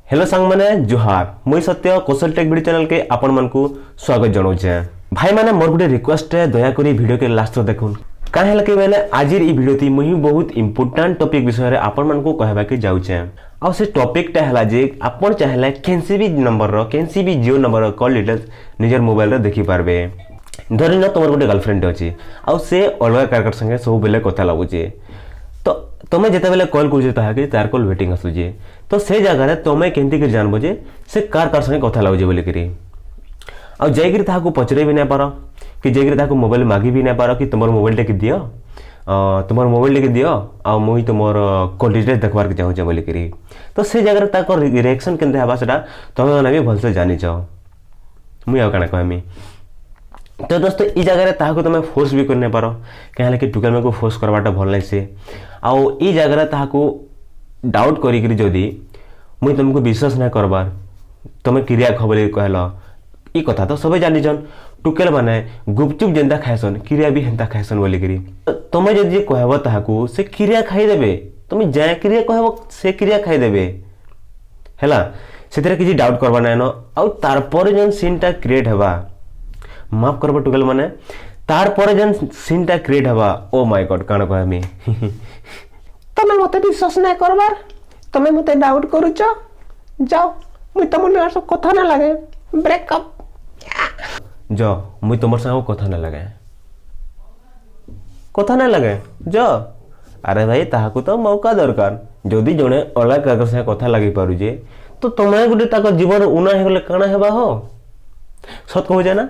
Hello सांग माने जुहार मुई सत्य कौशल टेक वीडियो चैनल के आपण मन को स्वागत जनाऊे। भाई माने मोर गुटे रिक्वेस्ट है दया करी वीडियो के लास्ट देखुन काहे लके बेले आजिर ई वीडियो थी मुही बहुत इंपोर्टेंट टॉपिक विषय रे आपण मन को कहबा के जाउचे। आ से टॉपिक टा हला जे आपण चाहले केनसी भी नंबर रो केनसी भी जियो नंबर रो कॉल डिटेल्स निजर मोबाइल रे देखि पारबे। धरि न तमर गुटे गर्लफ्रेंड अछि आ से अलगा कारकर संगे सब बेले कथा लागुचे तो तुम्हें जिते बेले कॉल कर तार कॉल वेटिंग आसूजे तो से जगह तुम्हें केमती कर जानबो जे से कार कार संगे कथा लागुजे बोली करी आ जाइकरी ताहाको पचरे भी नहीं पारो कि जाइकरी ताहाको मोबाइल मागी भी नहीं पारो कि तुमर मोबाइल टे दियो तुमर मोबाइल टे दियो आ मुई तुमर कॉल डिटेल्स देखबार के चाहूचे बोली करी तो से जगह ताको रिएक्शन केनते हबा सेटा तुम माने भी भलसे जानि छ मुई आ काना कहमी। तो दोस्तों ई जगह ताहाको तुम फोर्स भी करने पारो कहे कि टुकेल में को फोर्स करवाटा भल नहीं से आउ ई जगह ताहाको डाउट करी जदि मुई तुमको विश्वास नहीं करबार तुम क्रिया खबर कहल ई कथा तो सब जानिछन टुकेल माने गुपचुप जेंता खाएसन क्रिया भी हेंता खाएसन बोली करी तुम जदि कहब ताहाको से क्रिया खाई देबे तुम जाय क्रिया कहब से क्रिया खाई देबे हैला सेतरे किछि डाउट करबा नै न आउ तार पर जन सीनटा क्रिएट हेबा माफ करबो टुकेल माने तार पर जन सीनटा क्रिएट हेबा ओ माय गॉड काना कहमी तमे मते विश्वास नहीं करबार तमे मते डाउट करूच जाओ मुई तुम सब कथा ना लगे ब्रेकअप जो मुई तुमर संग कथा ना लगे जो अरे भाई ताहाको तो मौका दरकार जदि जने अलग कागर से कथा लागि पारुजे तो तमे गुटे ताको जीवन उना हे गले काना हेबा हो सत कहू जाना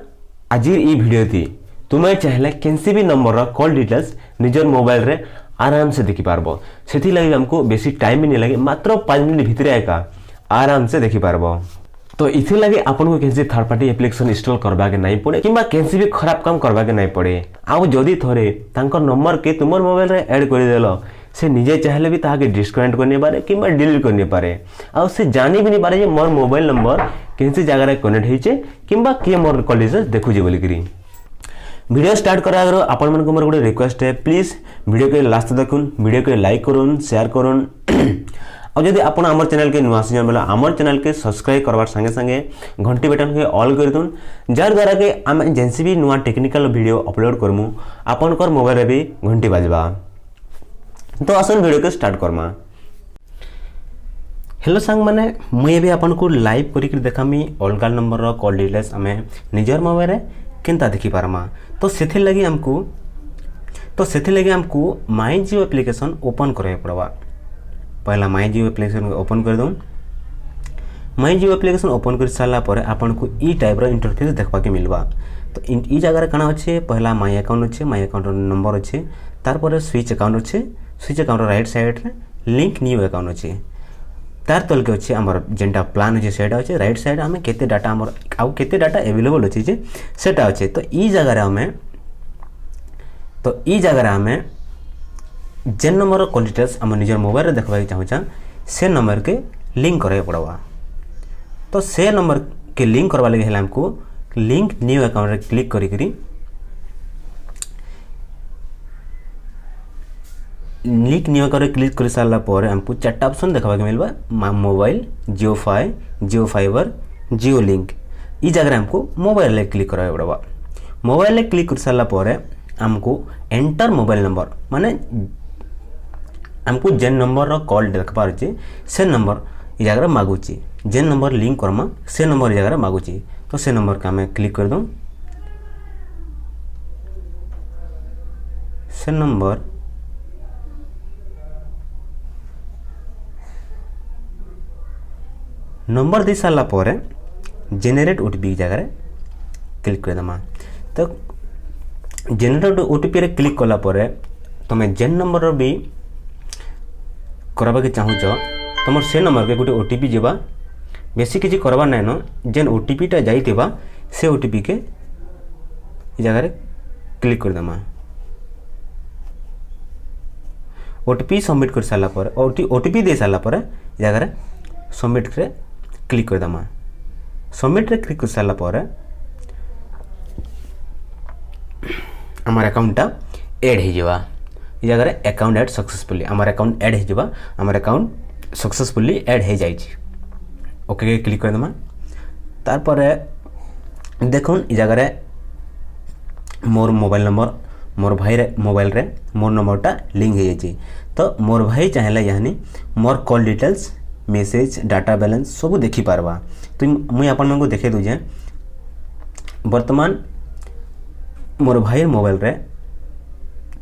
आजिर ई वीडियो थी तुम्हें चाहले केनसी भी नंबर रा कॉल डिटेल्स निजर मोबाइल रे आराम से देखि पारबो सेथि लागि हमको बेसी टाइम भी नहीं लगे मात्र 5 मिनट भीतर एका आराम से देखि पारबो। तो इथि लगे आपन को केनसी थर्ड पार्टी एप्लीकेशन इंस्टॉल करबा के नहीं पड़े किबा केनसी भी खराब काम करबा के नहीं पड़े आउ जदि थोरे तांकर नंबर के तुमर मोबाइल रे ऐड कर देलो से निजे चाहले भी ताके डिस्कनेक्ट करने पारे किबा डिलीट करने पारे आउ से जानि भी नहीं पारे जे मोर मोबाइल नंबर केनसी जगह रे कनेक्ट होइचे किबा के मोर कॉल डिटेल्स देखु जे बोली करी। वीडियो स्टार्ट करा आगे आपण मन को मोर गोटे रिक्वेस्ट है प्लीज वीडियो के लास्ट देखुन वीडियो के लाइक करुन शेयर करुन और जदि आपण हमर चैनल के नुआ सिजन बेला हमर चैनल के सब्सक्राइब करबार संगे संगे घंटी बटन के ऑल कर दुन जार द्वारा के हम जेंसी भी नुआ टेक्निकल वीडियो अपलोड करमु आपण कर मोबाइल रे भी घंटी बाजबा। तो आसन वीडियो के स्टार्ट करमा। हेलो सांग माने मुई भी आपण को लाइव करी के देखामी अलगा नंबर रो कॉल डिटेल्स हमें निजर मोबाइल रे केनता देखि पारमा तो सेथि लगी हमको माई जियो एप्लीकेशन ओपन करे पड़वा। पहला माई जियो एप्लीकेशन ओपन कर दूँ। माई जियो एप्लीकेशन ओपन कर सारा पर आपन को ई टाइप रो इंटरफेस देखबा के मिलबा। तो ई जगह काना अच्छे पहला माई अकाउंट अच्छे माई अकाउंट नंबर अच्छे तार पर स्विच अकाउंट अच्छे स्विच अकाउंट राइट साइड रे लिंक न्यू अकाउंट अच्छे तार तल के अच्छे आमर जेनटा प्लान अच्छे सेटा अच्छे राइट साइड आम केते डाटा आमर आउ केते डाटा अवेलेबल अच्छे जे सेटा अच्छे। तो ई जगह हमें जेन नंबर कॉल डिटेल्स आम निजर मोबाइल रे देखबा के चाहूछा से नंबर के लिंक करे पड़वा। तो से नंबर के लिंक करवा लगे हेला हमको लिंक न्यू अकाउंट रे क्लिक करी करी लिंक न्यू अकाउंट रे क्लिक कर सारा पर हमको चारटा ऑप्शन देखबा के मिलबा मोबाइल जियो फाइबर जियो लिंक। ई जगह हमको मोबाइल रे क्लिक करवा पड़वा। मोबाइल रे क्लिक कर सारा पर हमको एंटर मोबाइल नंबर माने हमको जेन नंबर रो कॉल देखबार अछि से नंबर ई जगह मागुची जेन नंबर लिंक करमा से नंबर ई जगह मागुची। तो से नंबर का मैं क्लिक कर दूं। से नंबर दे सारा पर जेनेरेट ओटीपी जगह क्लिक कर दमा। तो जेनेरेट ओटीपी रे क्लिक कला पर तुम जेन नंबर भी करबा के चाहूच तुम से नंबर के गोटे ओटीपी जीवा बेसी किसी करबा नै न जेन ओटीपी टा जाइतिबा से ओटीपी के ई जगह क्लिक कर दमा। ओटीपी सबमिट कर साला पर ओटीपी दे साला पर जगह सबमिट रे क्लिक कर दमा। सबमिट रे क्लिक कर साला पर हमारे अकाउंट ऐड हो जावा। ये जगह अकाउंट ऐड सक्सेसफुली हमारे अकाउंट ऐड हो जावा। हमारे अकाउंट सक्सेसफुली ऐड हो जाए। ओके के क्लिक करदेमा तार परे देखुन इ जगह मोर मोबाइल नंबर मोर भाई रे मोबाइल रे मोर नंबरटा लिंक हो जाइए तो मोर भाई चाहेला यानी more call details message data balance सब देखी पारबा तो मुई आपन मन को देखे दूजे वर्तमान मोर भाई मोबाइल रे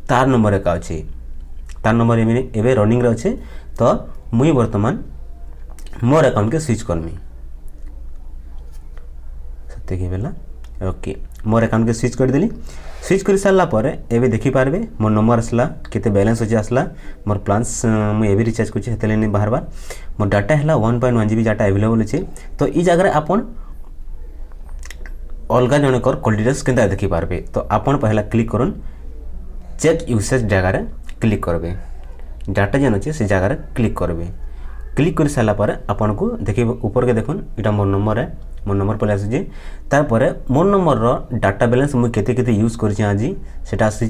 तार नंबर एका अच्छी तार नंबर एवं रनिंग रे अच्छे तो मुई वर्तमान मोर अकाउंट के स्विच करमी देखी बेला ओके मोर अकाउंट के स्विच कर देली स्विच कर सारा पर एवं देखी पारबे मोर नंबर आसला केते बैलेंस अच्छे आसला मोर प्लान्स मुझे एवं रिचार्ज कर हेतले नहीं बाहर बार मोर डाटा है 1.1 GB डाटा अवेलेबल अच्छे तो ई जगह आपन अलग जनकर कॉल डिटेल्स केनता देखी पारबे तो आपन पहला क्लिक करन चेक यूसेज जगह क्लिक करबे डाटा जेन अच्छे से जगह क्लिक करबे क्लिक कर सारा पर आपन को देखिए ऊपर के देखुन इटा मोर नंबर है मोर नंबर पहले आसी तार मोर नंबर रो डाटा बैलेंस मुझे केते केते यूज कर आज सेटा आसी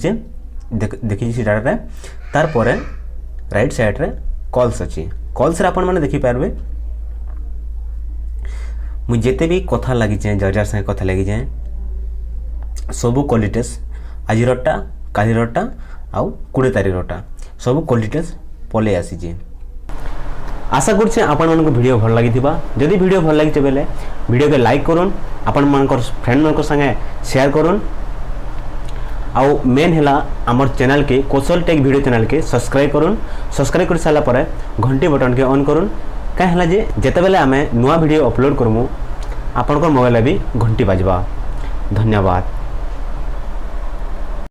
देखी डाटा तार परे राइट साइड रे कॉल्स अच्छी कॉल्स रे आपन माने देखि पारबे मुझे जेते भी कथा लगी जाए जार संगे कथा लगी जाए सब कॉल डिटेल्स आज रोटा काली रोटा आउ 20 तारीख रोटा सब कॉल डिटेल्स पले आसी आशा करछे आपण मन को वीडियो भल लागि थिबा जदि वीडियो भल लागि बेले वीडियो के लाइक करूँ आपण मन को फ्रेंड मन को संगे शेयर करूँ आउ मेन हैला हमर चैनल के कौशल टेक वीडियो चैनल के सब्सक्राइब कर सारा पर घंटी बटन के ऑन करूँ क्या है जे जेते बेले आमे नुआ वीडियो अपलोड करमु आपण को मोबाइल भी घंटी बाजवा धन्यवाद।